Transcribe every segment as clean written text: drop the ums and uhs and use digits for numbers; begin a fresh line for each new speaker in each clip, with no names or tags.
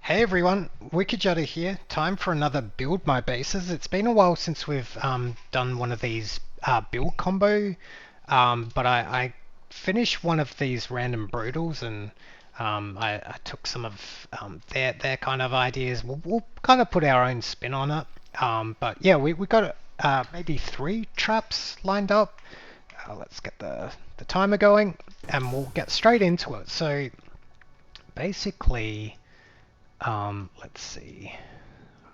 Hey everyone, Wicked Jutto here. Time for another build my bases. It's been a while since we've done one of these build combo, but I finished one of these random brutals and I took some of their kind of ideas. We'll kind of put our own spin on it. But yeah, we got maybe 3 traps lined up. Let's get the timer going and we'll get straight into it. So basically. Let's see.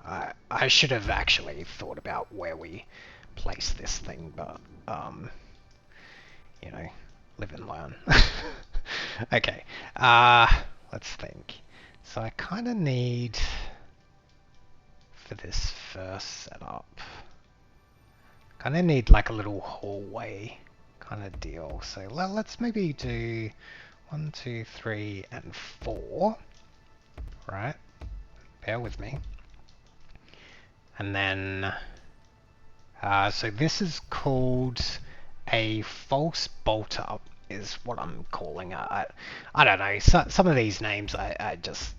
I should have actually thought about where we place this thing, but you know, live and learn. Okay. Let's think. So I kind of need for this first setup. Kind of need like a little hallway kind of deal. So let's maybe do 1, 2, 3, and 4. Right. Bear with me. And then, so this is called a false Bolttrap, is what I'm calling it. I don't know. Some of these names, I just,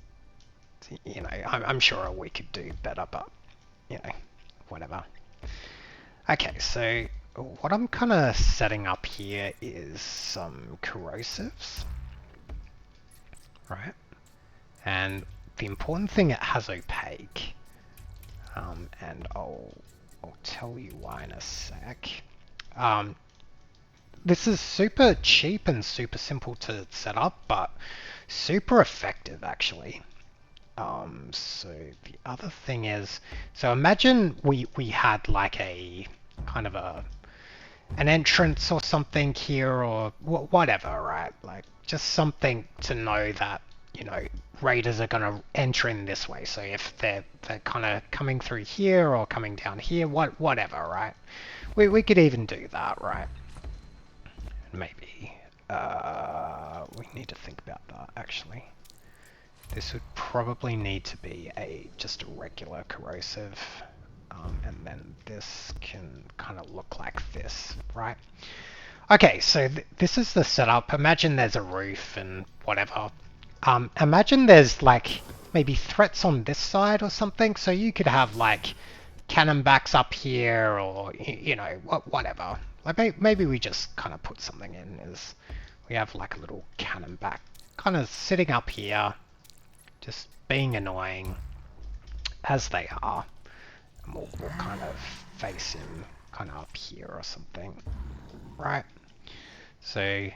you know, I'm sure we could do better, but you know, whatever. Okay, so what I'm kind of setting up here is some corrosives, right? And the important thing, it has opaque, and I'll tell you why in a sec. This is super cheap and super simple to set up, but super effective actually. So the other thing is, so imagine we had like a kind of an entrance or something here or whatever, right? Like just something to know that, you know, raiders are going to enter in this way. So if they're kind of coming through here or coming down here, whatever, right? We could even do that, right? Maybe we need to think about that actually. This would probably need to be just a regular corrosive, and then this can kind of look like this, right? Okay, so this is the setup. Imagine there's a roof and whatever. Imagine there's like maybe threats on this side or something, so you could have like cannon backs up here or, you know, whatever. Like maybe we just kind of put something in as we have like a little cannon back kind of sitting up here, just being annoying as they are. And we'll kind of face him kind of up here or something, right? So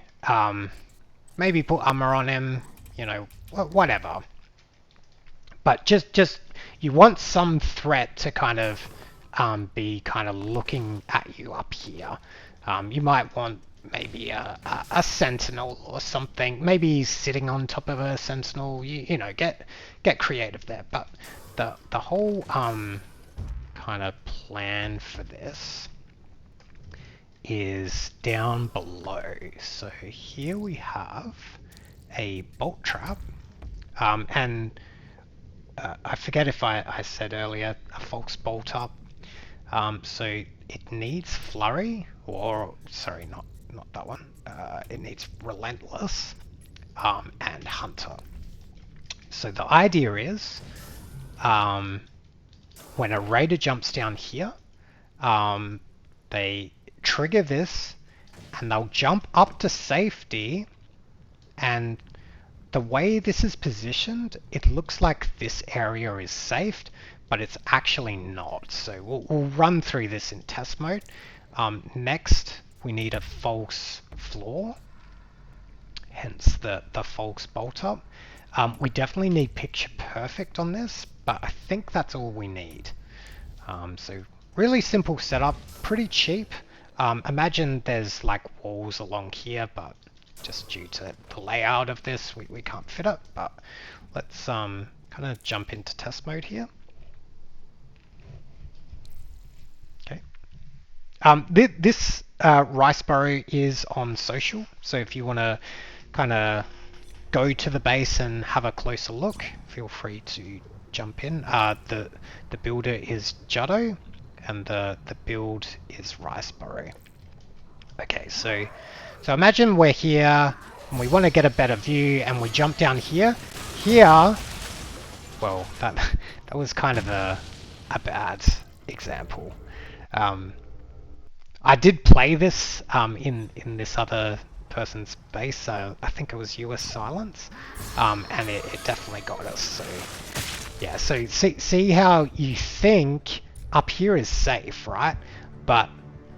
maybe put armor on him, you know, whatever. But just you want some threat to kind of be kind of looking at you up here. You might want maybe a sentinel or something. Maybe he's sitting on top of a sentinel. You know, get creative there. But the whole kind of plan for this is down below. So here we have a Bolttrap, and I forget if I said earlier a false Bolttrap. So it needs flurry, or sorry, not that one. It needs relentless, and hunter. So the idea is, when a raider jumps down here, they trigger this, and they'll jump up to safety, and the way this is positioned, it looks like this area is safe, but it's actually not. So we'll run through this in test mode. Next, we need a false floor, hence the false bolt up. We definitely need picture perfect on this, but I think that's all we need. So really simple setup, pretty cheap. Imagine there's like walls along here, but just due to the layout of this, we can't fit it. But let's kind of jump into test mode here. Okay. This Riceboro is on social, so if you want to kind of go to the base and have a closer look, feel free to jump in. The builder is Jutto, and the build is Riceboro. Okay, so imagine we're here and we want to get a better view and we jump down here. Here well, that was kind of a bad example. Um, I did play this in this other person's base, so I think it was US Silence, and it definitely got us. So yeah, so see how you think up here is safe, right? But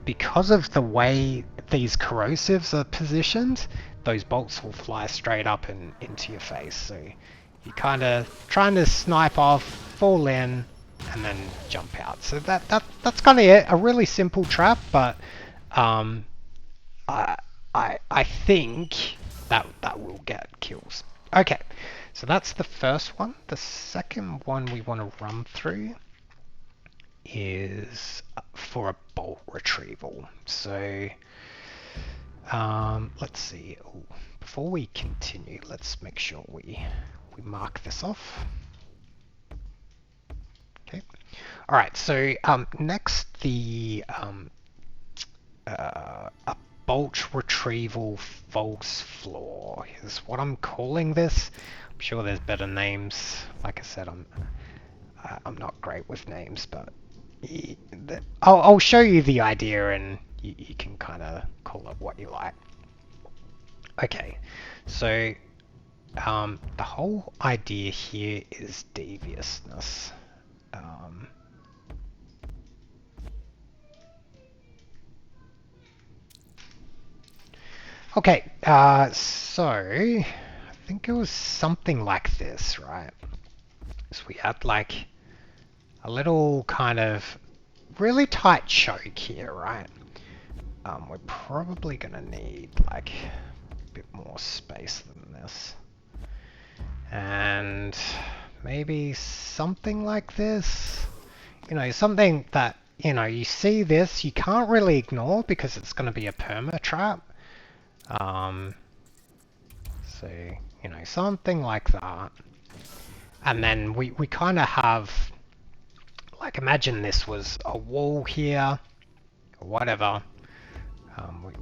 because of the way these corrosives are positioned, those bolts will fly straight up and into your face. So you kind of trying to snipe off, fall in, and then jump out. So that's kind of it. A really simple trap, but um, I I think that will get kills. Okay, so that's the first one. The second one we want to run through is for a bolt retrieval. So let's see. Ooh, before we continue, let's make sure we mark this off. Okay. All right. So next, a bolt retrieval false floor is what I'm calling this. I'm sure there's better names. Like I said, I'm not great with names, but I'll show you the idea and you can kind of call it what you like. Okay, so the whole idea here is deviousness. Okay, so I think it was something like this, right? So we had like a little kind of really tight choke here, right? We're probably gonna need like a bit more space than this. And maybe something like this. You know, something that, you know, you see this, you can't really ignore because it's gonna be a perma trap. So, you know, something like that. And then we kind of have, like, imagine this was a wall here, or whatever.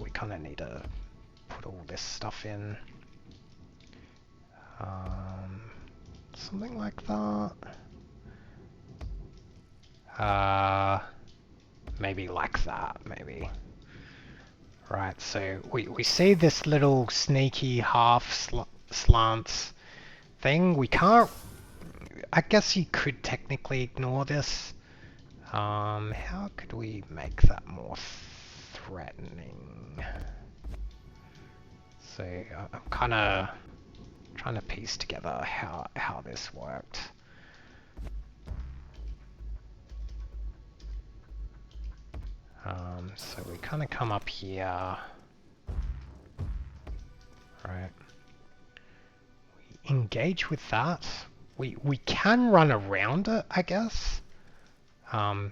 We kind of need to put all this stuff in. Something like that. Maybe like that, maybe. Right, so we see this little sneaky half slants thing. We can't, I guess you could technically ignore this. How could we make that more threatening? So I'm kind of trying to piece together how this worked. So we kind of come up here, right? We engage with that. We can run around it, I guess. But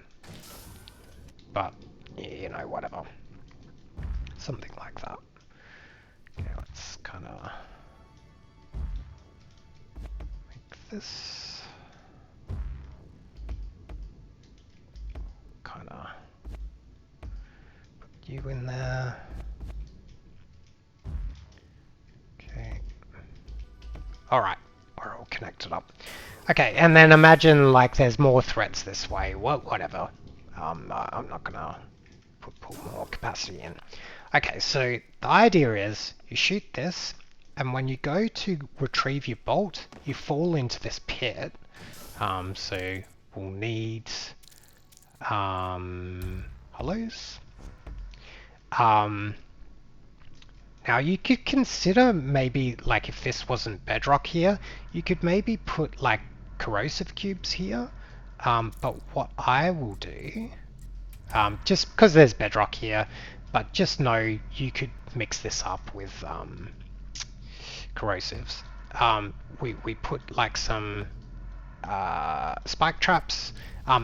you know, whatever. Something like that. Okay, let's kind of make this kind of put you in there. Okay. All right, we're all connected up. Okay, and then imagine like there's more threats this way. Whatever. I'm not gonna put more capacity in. Okay, so the idea is you shoot this, and when you go to retrieve your bolt, you fall into this pit. So we'll need hollows. Now you could consider maybe like if this wasn't bedrock here, you could maybe put like corrosive cubes here. But what I will do, just because there's bedrock here, but just know you could mix this up with corrosives. We put like some spike traps.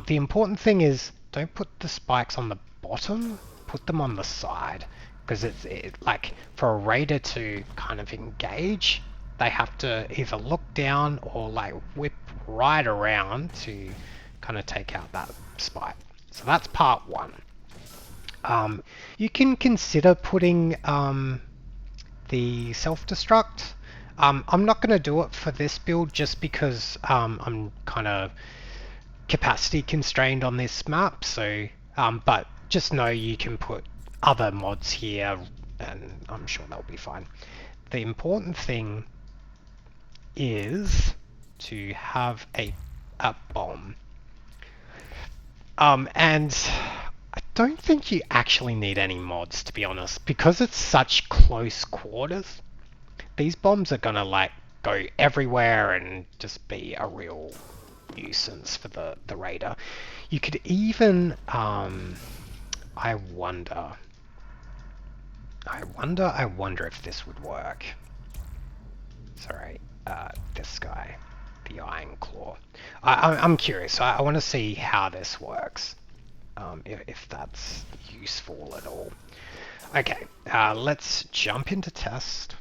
The important thing is don't put the spikes on the bottom, put them on the side, because it's like for a raider to kind of engage, they have to either look down or like whip right around to kind of take out that spike. So that's part one. You can consider putting the self-destruct. I'm not going to do it for this build just because I'm kind of capacity constrained on this map. So, but just know you can put other mods here, and I'm sure they'll be fine. The important thing is to have a bomb. And I don't think you actually need any mods, to be honest, because it's such close quarters. These bombs are gonna like go everywhere and just be a real nuisance for the raider. You could even I wonder if this would work. Sorry, this guy, the Iron Claw. I'm curious. I want to see how this works. If that's useful at all. Okay, let's jump into test.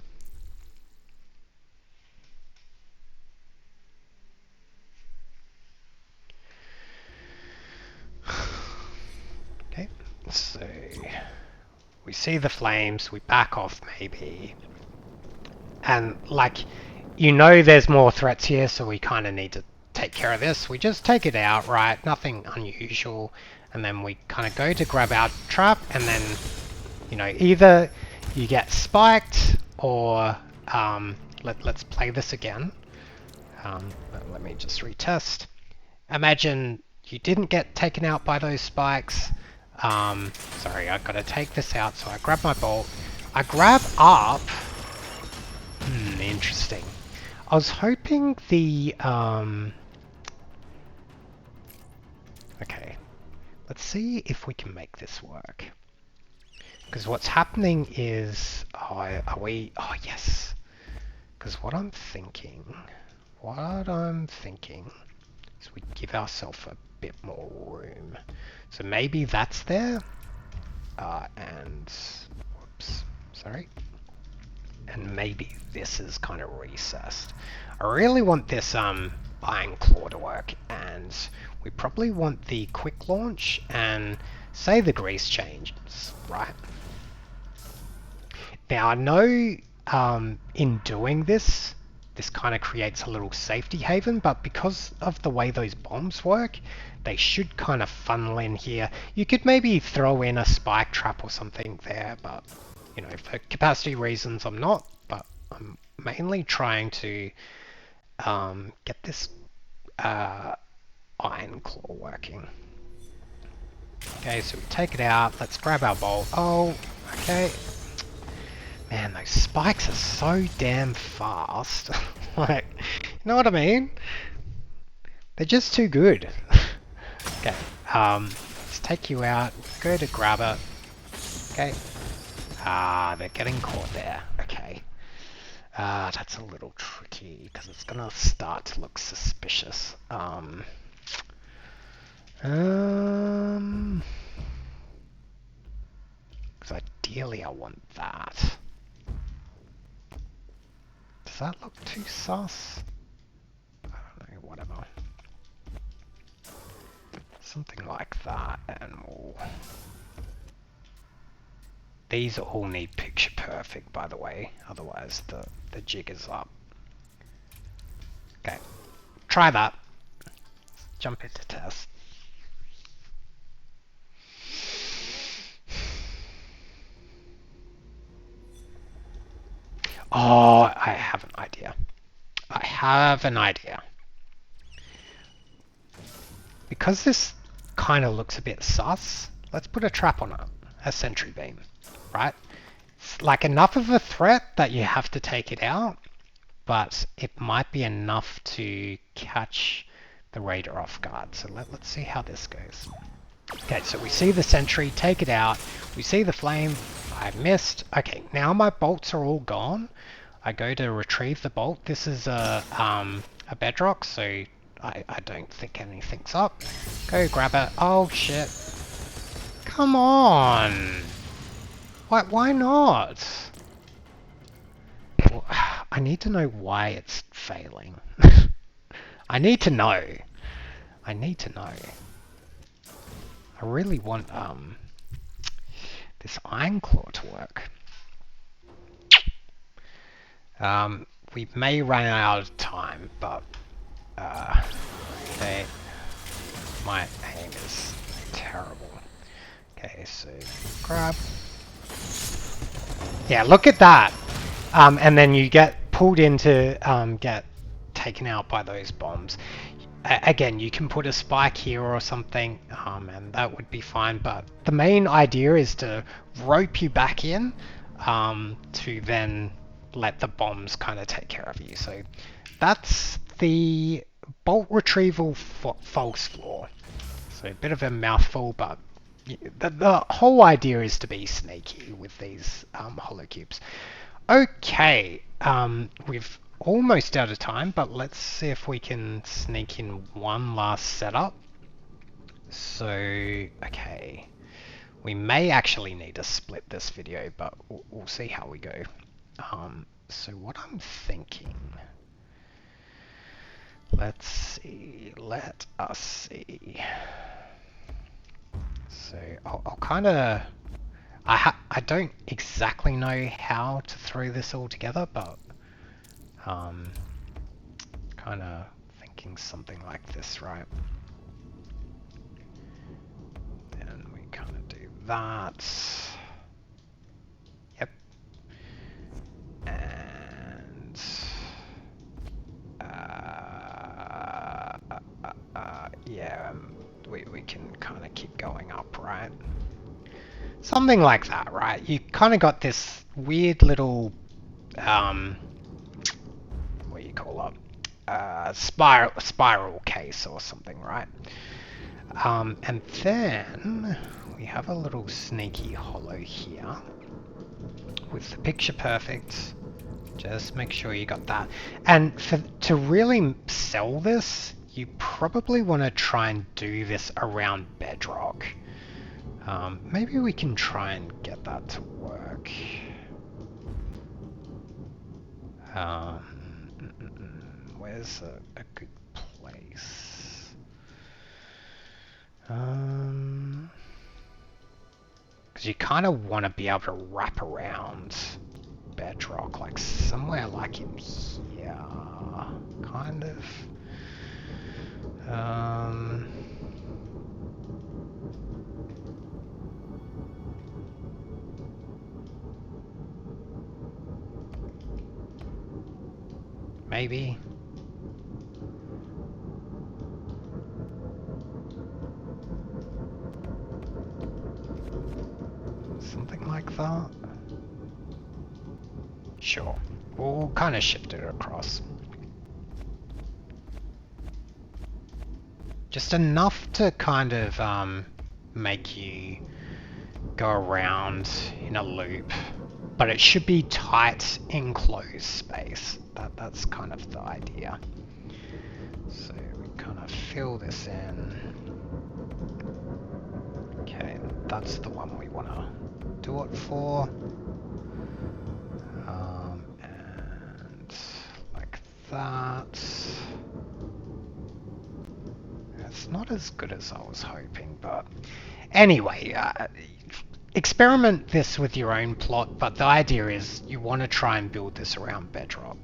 Okay, so we see the flames, we back off maybe. And like, there's more threats here, so we kind of need to take care of this. We just take it out, right? Nothing unusual. And then we kind of go to grab our trap, and then, either you get spiked or let's play this again. Let me just retest. Imagine you didn't get taken out by those spikes. Sorry, I've got to take this out, so I grab my bolt. I grab up. Interesting. I was hoping the... Okay, let's see if we can make this work. Because what's happening is... Oh, yes. Because what I'm thinking is we give ourselves a bit more room. So maybe that's there. Whoops, sorry. And maybe this is kind of recessed. I really want this Iron Claw to work, and we probably want the quick launch and say the grease changes, right? Now I know in doing this kind of creates a little safety haven, but because of the way those bombs work, they should kind of funnel in here. You could maybe throw in a spike trap or something there, but for capacity reasons I'm not, but I'm mainly trying to get this Iron Claw working. Okay, so we take it out, let's grab our bolt. Oh, okay. Man, those spikes are so damn fast. Like, you know what I mean? They're just too good. Okay, let's take you out, go to grab it. Okay. They're getting caught there. Okay. That's a little tricky, because it's gonna start to look suspicious. Because ideally I want that. Does that look too sus? I don't know, whatever. Something like that, and we'll... These all need picture perfect, by the way, otherwise the jig is up. Okay, try that. Jump into test. Oh, I have an idea. Because this kind of looks a bit sus, let's put a trap on it, a sentry beam, right? It's like enough of a threat that you have to take it out, but it might be enough to catch the raider off guard. So let's see how this goes. Okay, so we see the sentry, take it out, we see the flame, I missed. Okay, now my bolts are all gone. I go to retrieve the bolt. This is a bedrock, so I don't think anything's up. Go grab it. Oh shit. Come on! Why not? Well, I need to know why it's failing. I need to know. I really want this Iron Claw to work. we may run out of time, but okay, my aim is terrible. Okay, so grab. Yeah, look at that. And then you get pulled into, get taken out by those bombs. Again, you can put a spike here or something, and that would be fine. But the main idea is to rope you back in, to then let the bombs kind of take care of you. So that's the bolt retrieval false floor. So a bit of a mouthful, but the whole idea is to be sneaky with these hollow cubes. Okay, we've almost out of time, but let's see if we can sneak in one last setup. So, okay, we may actually need to split this video, but we'll see how we go. So what I'm thinking, let's see, let us see. So I'll kind of, I don't exactly know how to throw this all together, but kind of thinking something like this, right? And we kind of do that. Yep. And yeah, we can kind of keep going up, right? Something like that, right? You kind of got this weird little, what do you call it? Spiral case or something, right? And then we have a little sneaky hollow here with the picture perfect. Just make sure you got that. And to really sell this, you probably want to try and do this around bedrock. Maybe we can try and get that to work. Where's a good place? Because you kind of want to be able to wrap around bedrock, like somewhere like in here, kind of. Maybe. Something like that. Sure. We'll kind of shift it across. Just enough to kind of make you go around in a loop. But it should be tight, enclosed space. That's kind of the idea. So we kind of fill this in. Okay, that's the one we want to do it for. And like that. It's not as good as I was hoping, but anyway, experiment this with your own plot, but the idea is you want to try and build this around bedrock.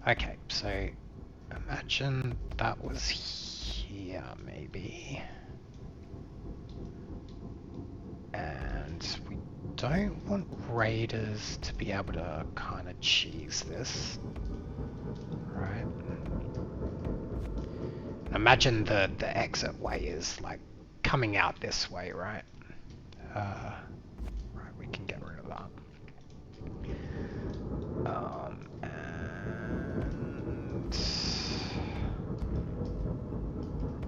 Okay, so imagine that was here, maybe. And we don't want raiders to be able to kind of cheese this, right? Imagine the exit way is like coming out this way, right? Right, we can get rid of that. And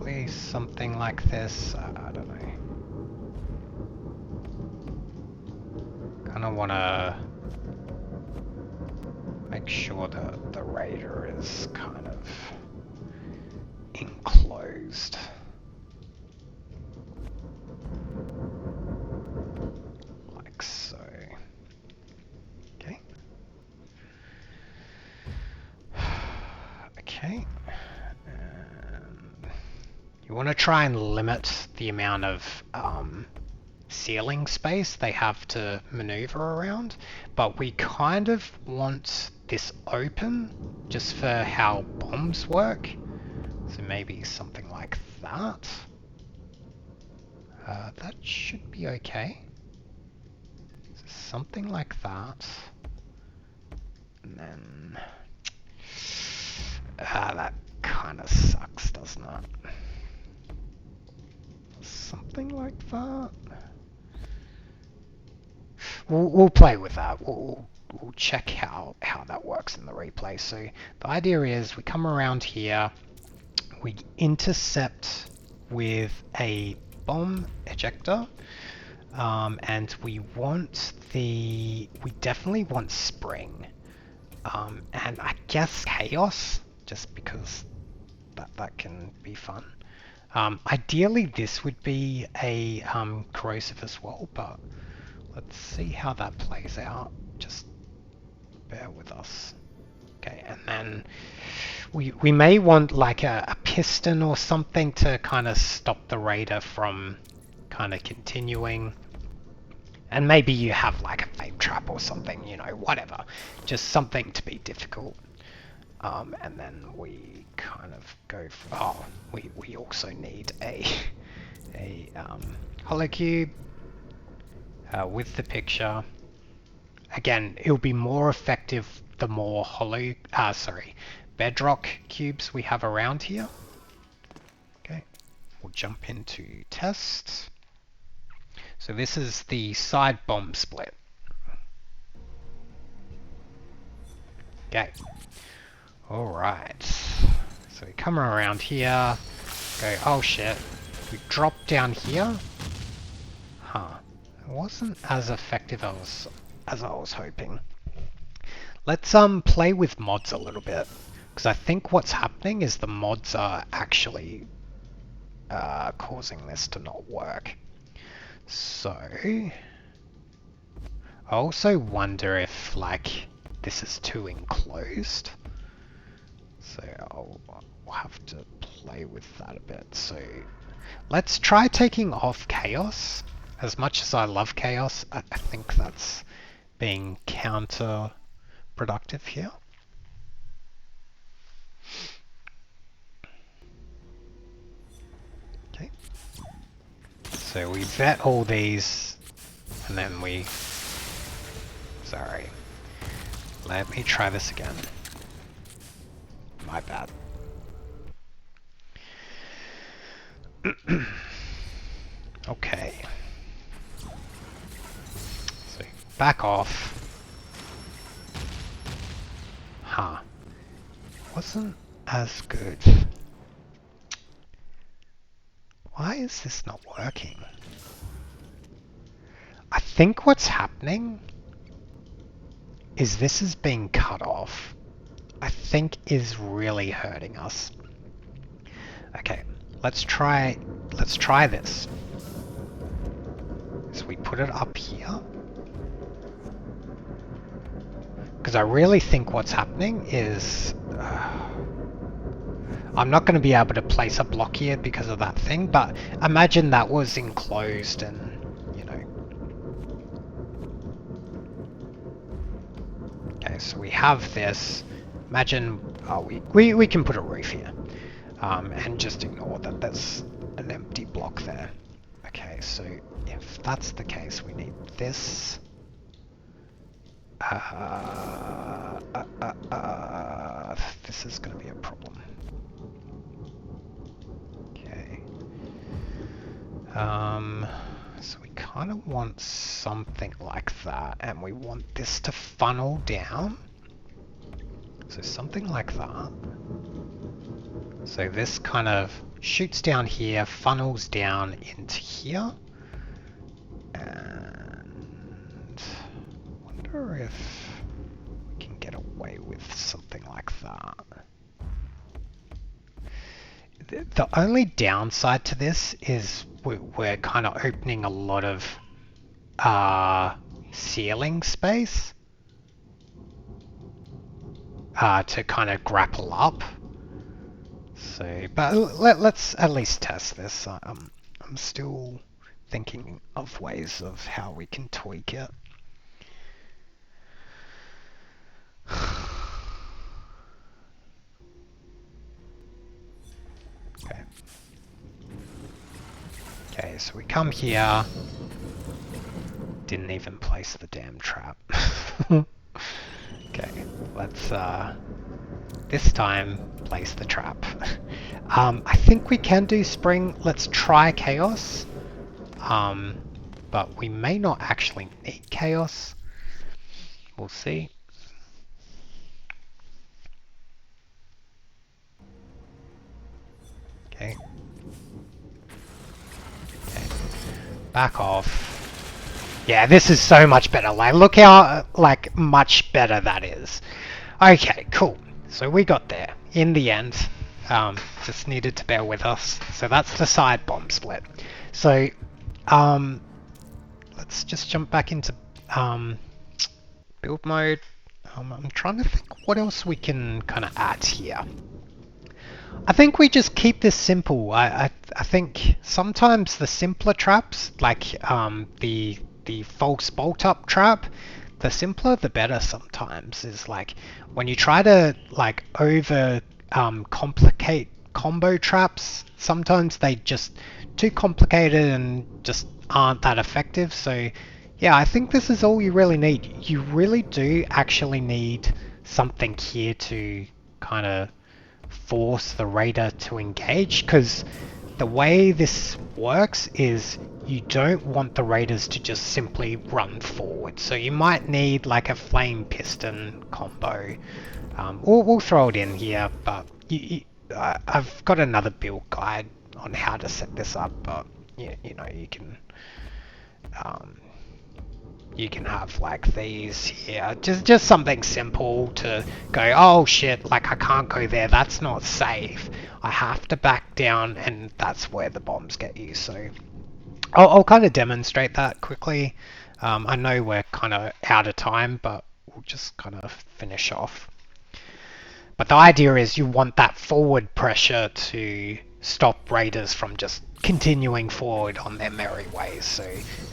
probably something like this. I don't know. Kind of want to make sure that the raider is kind of enclosed. Like so. Okay. Okay. And you want to try and limit the amount of ceiling space they have to maneuver around, but we kind of want this open, just for how bombs work. So maybe something like that. That should be okay. So something like that. And then... that kind of sucks, doesn't it? Something like that. We'll play with that. We'll check how that works in the replay. So the idea is we come around here, we intercept with a bomb ejector, and we definitely want spring, and I guess chaos, just because that can be fun. Ideally this would be a corrosive as well, but let's see how that plays out. Just bear with us. Okay, and then we may want like a piston or something to kind of stop the raider from kind of continuing. And maybe you have like a fame trap or something, you know, whatever. Just something to be difficult. And then we kind of go for, oh, we also need a hollow cube with the picture. Again, it'll be more effective the more bedrock cubes we have around here. Okay, we'll jump into test. So this is the side bomb split. Okay. Alright. So we come around here, go, oh shit. We drop down here. Huh. It wasn't as effective as I was hoping. Let's play with mods a little bit. Because I think what's happening is the mods are actually causing this to not work. So I also wonder if like this is too enclosed. So I'll have to play with that a bit. So let's try taking off chaos. As much as I love chaos, I think that's being counterproductive here. Okay. So we vet all these, and then we... Sorry. Let me try this again. My bad. Okay. So back off. Huh. Wasn't as good. Why is this not working? I think what's happening is this is being cut off. I think is really hurting us. Okay, let's try this. So we put it up here. Because I really think what's happening is I'm not going to be able to place a block here because of that thing, but imagine that was enclosed and, you know. Okay, so we have this. Imagine we can put a roof here, and just ignore that there's an empty block there. Okay, so if that's the case, we need this. This is going to be a problem. Okay. So we kind of want something like that, and we want this to funnel down. So something like that. So this kind of shoots down here, funnels down into here. And I wonder if we can get away with something like that. The only downside to this is we're kind of opening a lot of ceiling space to kind of grapple up. So, but let's at least test this. I'm still thinking of ways of how we can tweak it. Okay, so we come here. Didn't even place the damn trap. Okay, let's this time place the trap. I think we can do spring. Let's try chaos. But we may not actually need chaos. We'll see. Okay. Okay. Back off. Yeah, this is so much better. Like, look how, like, much better that is. Okay, cool. So we got there in the end. Just needed to bear with us. So that's the side bomb split. So, let's just jump back into build mode. I'm trying to think what else we can kind of add here. I think we just keep this simple. I think sometimes the simpler traps, like the false bolt up trap, the simpler the better sometimes. Is like when you try to like over complicate combo traps, sometimes they just too complicated and just aren't that effective. So yeah, I think this is all you really need. You really do actually need something here to kind of force the raider to engage, because the way this works is you don't want the raiders to just simply run forward. So you might need like a flame piston combo. We'll throw it in here, but I've got another build guide on how to set this up, but you know, you can have like these here, just something simple to go, oh shit, like I can't go there, that's not safe, I have to back down, and that's where the bombs get you. So I'll kind of demonstrate that quickly. I know we're kind of out of time, but we'll just kind of finish off. But the idea is you want that forward pressure to stop raiders from just continuing forward on their merry ways. So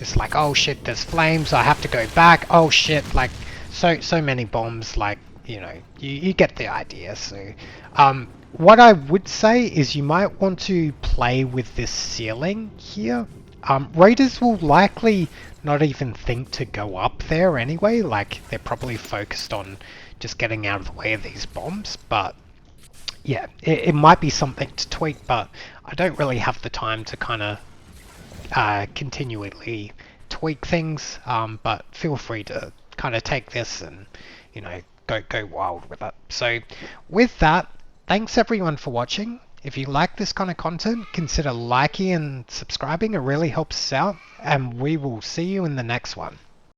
it's like, oh shit, there's flames, I have to go back. Oh shit, like so many bombs, like, you know, you get the idea. So what I would say is you might want to play with this ceiling here. Raiders will likely not even think to go up there anyway, like they're probably focused on just getting out of the way of these bombs. But yeah, it might be something to tweak, but I don't really have the time to kind of continually tweak things. But feel free to kind of take this and, you know, go wild with it. So with that, thanks everyone for watching. If you like this kind of content, consider liking and subscribing. It really helps us out, and we will see you in the next one.